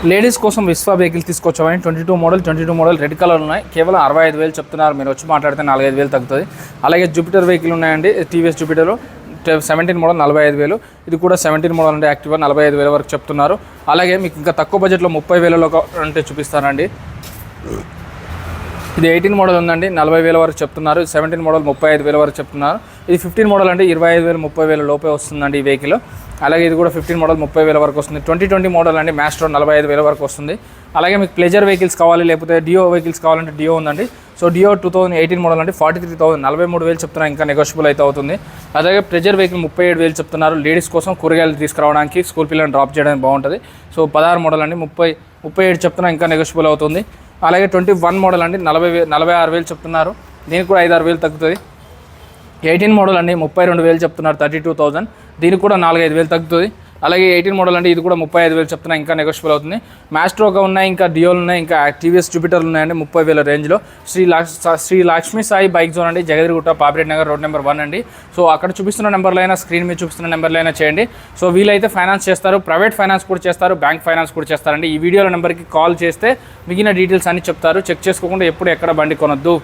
Ladies కోసం విశ్వ vehicle తీసుకొచ్చామని 22 model red colour ఉన్నాయి. కేవలం 65,000 చెప్తున్నారు. మీరు వచ్చి మాట్లాడితే 4-5,000 తగ్గుతుంది. అలాగే జూపిటర్ వెహికల్ ఉన్నాయండి. TVS Jupiter 17 model 45,000. ఇది కూడా 17 మోడల్ అంటే యాక్టివా 45,000 వరకు చెప్తున్నారు. అలాగే మీకు ఇంకా తక్కువ బడ్జెట్లో 30,000లో అంటే చూపిస్తానండి. ఇది 18 మోడల్ ఉందండి, 40,000 వరకు చెప్తున్నారు. 17 మోడల్ 35,000 వరకు చెప్తున్నారు. ఇది 15 మోడల్ అంటే 25,000 30,000 లోపే వస్తుందండి ఈ వెహికల్. అలాగే ఇది కూడా 15 మోడల్ 30,000 వరకు వస్తుంది. 2020 మోడల్ అండి, మ్యాస్ట్రో 45,000 వరకు వస్తుంది. అలాగే మీకు ప్లెజర్ వెహికల్స్ కావాలి, లేకపోతే డియో వెహికల్స్ కావాలంటే డియో ఉందండి. సో డియో 2018 మోడల్ అంటే 43,000 43,000 చెప్తున్నారు. ఇంకా నెగోషియబుల్ అయితే అవుతుంది. అలాగే ప్లెజర్ వెహికల్ 37,000 చెప్తున్నారు. లేడీస్ కోసం కూరగాయలు తీసుకురావడానికి, స్కూల్ పిల్లల్ని డ్రాప్ చేయడానికి బాగుంటుంది. సో 16 మోడల్ అండి 37 చెప్తున్నారు. ఇంకా నెగోషియబుల్ అవుతుంది. అలాగే 21 మోడల్ అండి 46,000 చెప్తున్నారు. దీనికి కూడా 5-6,000 తగ్గుతుంది. 18 మోడల్ అండి 32,000 చెప్తున్నారు, 32,000. దీనికి కూడా 4-5,000 తగ్గుతుంది. అలాగే 18 మోడల్ అంటే ఇది కూడా 35,000 చెప్తున్నా. ఇంకా నెగోషియబుల్ అవుతుంది. మ్యాస్ట్రోగా ఉన్నాయి, ఇంకా డియోలు ఉన్నాయి, ఇంకా టీవీఎస్ జూపిటర్లు ఉన్నాయండి 30,000 రేంజ్లో. శ్రీ లక్ష్మీ సాయి బైక్ జోన్ అండి, జగదిగుట్ట, పాపిరెడ్డి నగర్, రోడ్ నెంబర్ 1 అండి. సో అక్కడ చూపిస్తున్న నెంబర్లో అయినా, స్క్రీన్ మీద చూపిస్తున్న నెంబర్లో అయినా చేయండి. సో వీలైతే ఫైనాన్స్ చేస్తారు, ప్రైవేట్ ఫైనాన్స్ కూడా చేస్తారు, బ్యాంక్ ఫైనాన్స్ కూడా చేస్తారండి. ఈ వీడియోలో నెంబర్కి కాల్ చేస్తే మిగిలిన డీటెయిల్స్ అన్ని చెప్తారు. చెక్ చేసుకోకుండా ఎప్పుడు ఎక్కడ బండి కొనొద్దు.